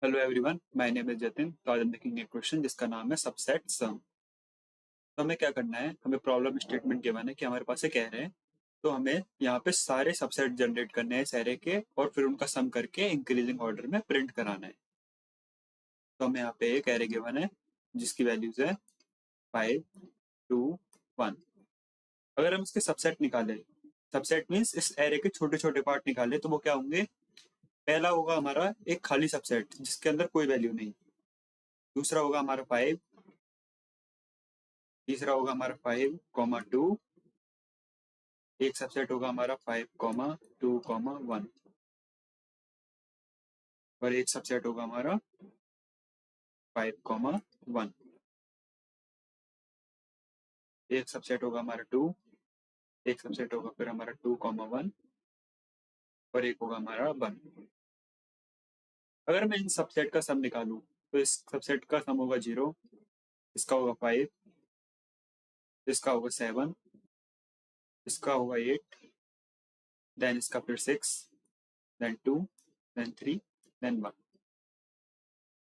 Hello everyone, my name is Jatin. तो आज हम देखेंगे क्वेश्चन जिसका नाम है सबसेट सम। तो हमें क्या करना है, हमें प्रॉब्लम स्टेटमेंट गिवन है कि हमारे पास एक एरे है। तो हमें यहाँ पे सारे सबसेट जनरेट करने हैं इस एरे के और फिर उनका सम करके इंक्रीजिंग ऑर्डर में प्रिंट कराना है। तो हमें यहाँ पे एक एरे गिवन है जिसकी वैल्यूज है 5, 2, 1। अगर हम इसके सबसेट निकालें, सबसेट मीन्स इस एरे के छोटे छोटे पार्ट निकाले, तो वो क्या होंगे। पहला होगा हमारा एक खाली सबसेट जिसके अंदर कोई वैल्यू नहीं। दूसरा होगा हमारा 5। तीसरा होगा हमारा 5, 2। एक सबसेट होगा हमारा 5, 2, 1। और एक सबसेट होगा हमारा 5, 1। एक सबसेट होगा हमारा 2। एक सबसेट होगा फिर हमारा 2, 1। और एक होगा हमारा 1। अगर मैं इन सबसेट का सम निकालूं तो इस सबसेट का सम होगा 0, इसका होगा 5, इसका होगा 7, इसका होगा 8, देन इसका फिर 6, देन 2, देन 3, देन 1।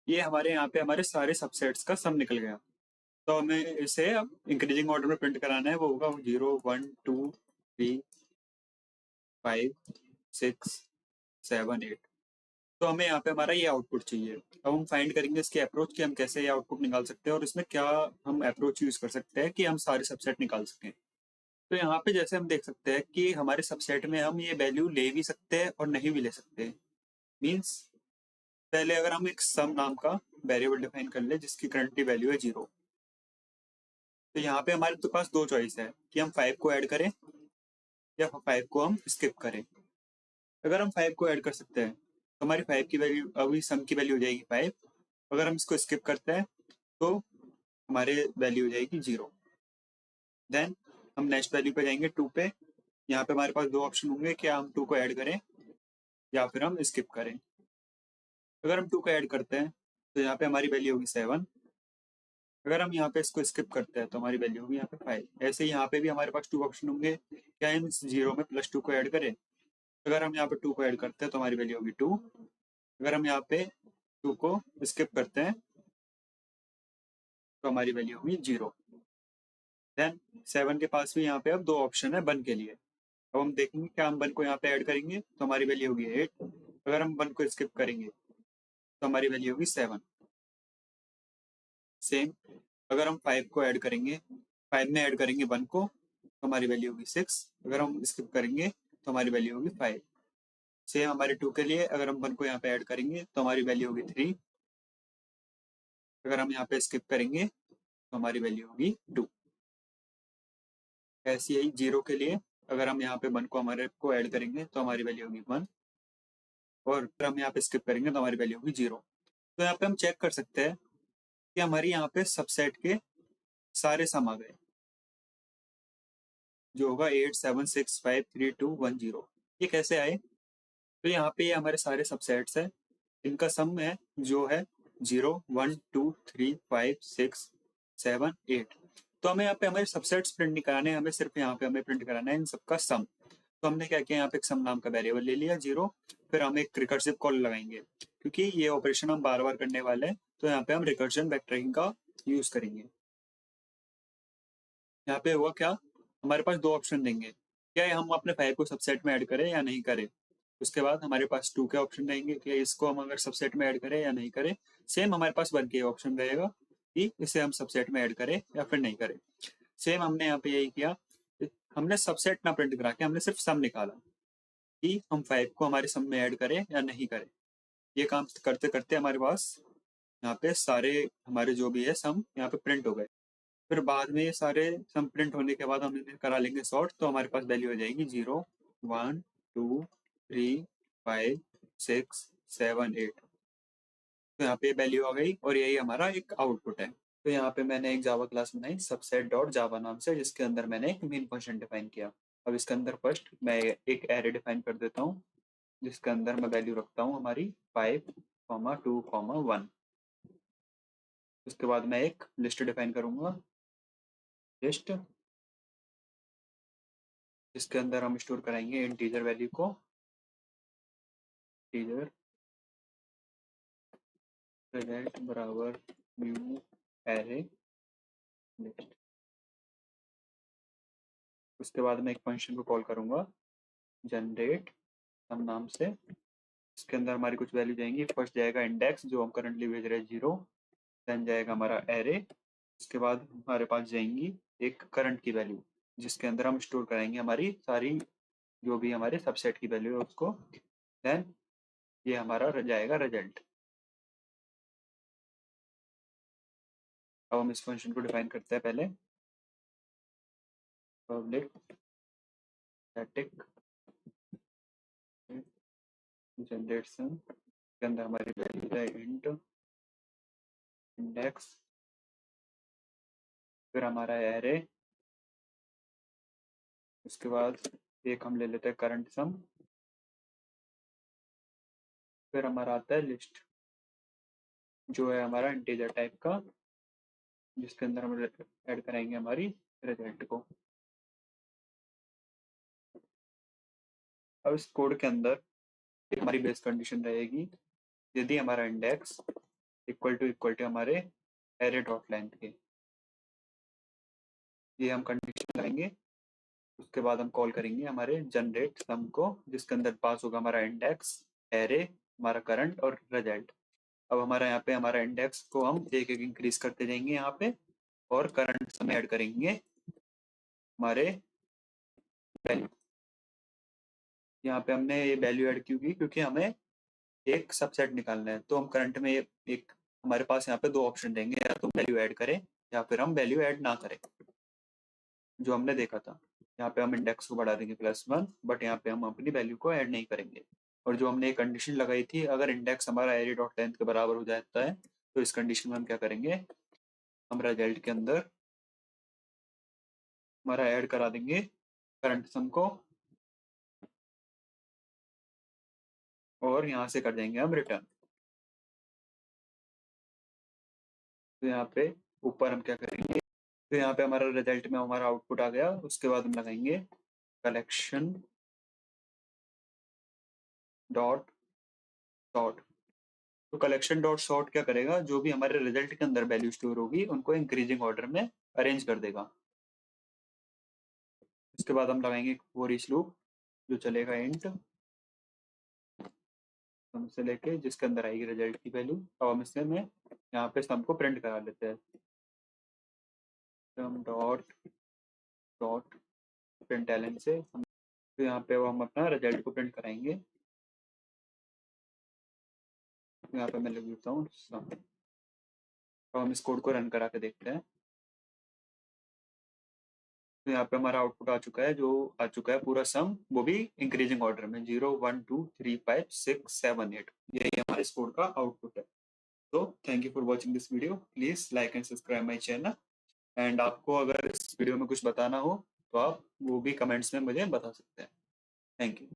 ये हमारे यहाँ पे हमारे सारे सबसेट्स का सम निकल गया। तो हमें इसे अब इंक्रीजिंग ऑर्डर में प्रिंट कराना है। वो होगा 0, 1, 2, 3, 5, 6, 7, 8। तो हमें यहाँ पे हमारा ये आउटपुट चाहिए। अब हम फाइंड करेंगे इसकी अप्रोच कि हम कैसे ये आउटपुट निकाल सकते हैं और इसमें क्या हम अप्रोच यूज कर सकते हैं कि हम सारे सबसेट निकाल सकें। तो यहाँ पे जैसे हम देख सकते हैं कि हमारे सबसेट में हम ये वैल्यू ले भी सकते हैं और नहीं भी ले सकते। मीन्स पहले अगर हम एक सम नाम का वेरिएबल डिफाइन कर ले जिसकी करंटली वैल्यू है 0, तो यहाँ पे हमारे तो पास दो चॉइस है कि हम 5 को ऐड करें या 5 को हम स्किप करें। अगर हम 5 को ऐड कर सकते हैं तो हमारी 5 की वैल्यू, अभी सम की वैल्यू हो जाएगी 5। अगर हम इसको स्किप करते हैं तो हमारे वैल्यू हो जाएगी 0। देन हम नेक्स्ट वैल्यू पे जाएंगे 2 पे। यहाँ पे हमारे पास दो ऑप्शन होंगे कि हम 2 को ऐड करें या फिर हम स्किप करें। अगर हम 2 को ऐड करते हैं तो यहाँ पे हमारी वैल्यू होगी 7। अगर हम यहाँ पे इसको स्किप करते हैं तो हमारी वैल्यू होगी यहाँ पे 5। ऐसे ही यहाँ पे भी हमारे पास 2 ऑप्शन होंगे, क्या हम 0 में +2 को ऐड करें। अगर हम यहाँ पे 2 को ऐड करते हैं तो हमारी वैल्यू होगी 2। अगर हम यहाँ पे 2 को स्किप करते हैं तो हमारी वैल्यू होगी 0। देन 7 के पास भी यहाँ पे अब दो ऑप्शन है 1 के लिए। अब हम देखेंगे क्या हम 1 को यहाँ पे ऐड करेंगे तो हमारी वैल्यू होगी 8। अगर हम 1 को स्किप करेंगे तो हमारी वैल्यू होगी 7। सेम अगर हम 5 को ऐड करेंगे, 5 में ऐड करेंगे 1 को तो हमारी वैल्यू होगी 6। अगर हम स्किप करेंगे तो हमारी वैल्यू होगी 5। सेम हमारे 2 के लिए, अगर हम 1 को यहाँ पे ऐड करेंगे तो हमारी वैल्यू होगी 3। अगर हम यहाँ पे स्किप करेंगे तो हमारी वैल्यू होगी 2। ऐसी ही 0 के लिए, अगर हम यहाँ पे 1 को हमारे को ऐड करेंगे तो हमारी वैल्यू होगी 1। और अगर हम यहाँ पे स्किप करेंगे तो हमारी वैल्यू होगी 0। तो यहाँ पे हम चेक कर सकते हैं कि हमारी यहाँ पे सबसेट के सारे सम आ गए, जो होगा 8, 7, 6, 5, 3, 2, 1, 0। ये कैसे आए? तो यहाँ पे ये हमारे सारे सबसेट्स है, इनका सम है जो है 0, 1, 2, 3, 5, 6, 7, 8। तो हमें यहाँ पे हमारे सबसेट्स प्रिंट नहीं कराने, हमें सिर्फ यहाँ पे हमें प्रिंट कराना है इन सबका सम। तो हमने क्या किया, यहाँ पे एक सम नाम का वेरिएबल ले लिया 0। फिर हम एक रिकर्सिव कॉल लगाएंगे क्योंकि ये ऑपरेशन हम बार बार करने वाले हैं। तो यहाँ पे हम रिकर्जन बैकट्रैकिंग का यूज करेंगे। यहाँ पे हुआ क्या, हमारे पास दो ऑप्शन देंगे, क्या हम अपने 5 को सबसेट में ऐड करें या नहीं करें। उसके बाद हमारे पास 2 के ऑप्शन रहेंगे कि इसको हम अगर सबसेट में ऐड करें या नहीं करें। सेम हमारे पास 1 के ऑप्शन रहेगा कि इसे हम सबसेट में ऐड करें या फिर नहीं करें। सेम हमने यहाँ पे यही किया, हमने सबसेट ना प्रिंट करा के हमने सिर्फ सम निकाला कि हम 5 को हमारे सम में ऐड करें या नहीं करें। ये काम करते करते हमारे पास यहाँ पे सारे हमारे जो भी है सम यहाँ पे प्रिंट हो गए। फिर बाद में ये सारे सम प्रिंट होने के बाद हम इन्हें करा लेंगे सॉर्ट, तो हमारे पास वैल्यू हो जाएगी 0, 1, 2, 3, 5, 6, 7, 8। तो यहाँ पे वैल्यू आ गई और यही हमारा एक आउटपुट है। तो यहाँ पे मैंने एक जावा क्लास बनाई सबसेट डॉट जावा नाम से, जिसके अंदर मैंने एक मेन फंक्शन डिफाइन किया। अब इसके अंदर फर्स्ट मैं एक एरे डिफाइन कर देता हूँ जिसके अंदर मैं वैल्यू रखता हूँ हमारी 5, 2, 1। उसके बाद मैं एक लिस्ट डिफाइन करूंगा, लिस्ट, जिसके अंदर हम स्टोर कराएंगे इंटीजर वैल्यू को, इंटीजर। रिजल्ट बराबर न्यू एरे लिस्ट। उसके बाद मैं एक फंक्शन को कॉल करूंगा जनरेट सम नाम से। इसके अंदर हमारी कुछ वैल्यू जाएंगी। फर्स्ट जाएगा इंडेक्स जो हम करंटली भेज रहे हैं 0, देन जाएगा हमारा एरे। उसके बाद हमारे पास जाएंगी एक करंट की वैल्यू जिसके अंदर हम स्टोर कराएंगे हमारी सारी जो भी हमारे सबसेट की वैल्यू है उसको। देन ये हमारा जाएगा रिजल्ट। अब हम इस फंक्शन को डिफाइन करते हैं पहले। पब्लिक स्टैटिक जनरेट सम के अंदर हमारी वैल्यू है इंट इंडेक्स, फिर हमारा एरे, उसके बाद एक हम ले लेते हैं करंट सम, फिर हमारा आता है लिस्ट जो है हमारा इंटीजर टाइप का जिसके अंदर हम ऐड कराएंगे हमारी रिजल्ट को। अब इस कोड के अंदर हमारी बेस कंडीशन रहेगी यदि हमारा इंडेक्स इक्वल टू हमारे एरे डॉट लेंथ के, ये हम कंडीशन लाएंगे। उसके बाद हम कॉल करेंगे हमारे जनरेट सम को जिसके अंदर पास होगा हमारा इंडेक्स, एरे, हमारा करंट और रिजल्ट। अब हमारा यहाँ पे हमारा इंडेक्स को हम एक एक इंक्रीज करते जाएंगे यहाँ पे और करंट सम ऐड करेंगे हमारे वैल्यू। यहाँ पे हमने ये वैल्यू ऐड क्यों की क्योंकि हमें एक सबसेट निकालना है। तो हम करंट में एक हमारे पास यहाँ पे दो ऑप्शन देंगे, या तो वैल्यू ऐड करें या फिर हम वैल्यू ऐड ना करें जो हमने देखा था। यहाँ पे हम इंडेक्स को बढ़ा देंगे +1 बट यहाँ पे हम अपनी वैल्यू को ऐड नहीं करेंगे। और जो हमने एक कंडीशन लगाई थी अगर इंडेक्स हमारा एरे डॉट लेंथ के बराबर हो जाता है तो इस कंडीशन में हम क्या करेंगे, हम रिजल्ट के अंदर हमारा ऐड करा देंगे करंट सम को और यहाँ से कर देंगे हम रिटर्न। तो यहाँ पे ऊपर हम क्या करेंगे, तो यहाँ पे हमारा रिजल्ट में हमारा आउटपुट आ गया। उसके बाद हम लगाएंगे कलेक्शन डॉट सॉर्ट। तो कलेक्शन डॉट सॉर्ट क्या करेगा, जो भी हमारे रिजल्ट के अंदर वैल्यू स्टोर होगी उनको इंक्रीजिंग ऑर्डर में अरेंज कर देगा। इसके बाद हम लगाएंगे फॉर ईच लूप जो चलेगा इंट सम से लेके जिसके अंदर आएगी रिजल्ट की वैल्यू। अब हम इससे में यहाँ पे सम को प्रिंट करा लेते हैं। सम डॉट डॉट प्रिंटलन से हम तो यहाँ पे हम अपना रिजल्ट को प्रिंट कराएंगे। यहाँ पे मैं लिख देता हूँ सम। अब हम इस कोड को रन करा के देखते हैं। तो यहाँ पे हमारा आउटपुट आ चुका है, जो आ चुका है पूरा सम, वो भी इंक्रीजिंग ऑर्डर में 0 1 2 3 5 6 7 8। यही हमारे इस कोड का आउटपुट है। तो thank you for watching this video. Please like and subscribe my channel. And आपको अगर इस वीडियो में कुछ बताना हो तो आप वो भी कमेंट्स में मुझे बता सकते हैं। Thank you.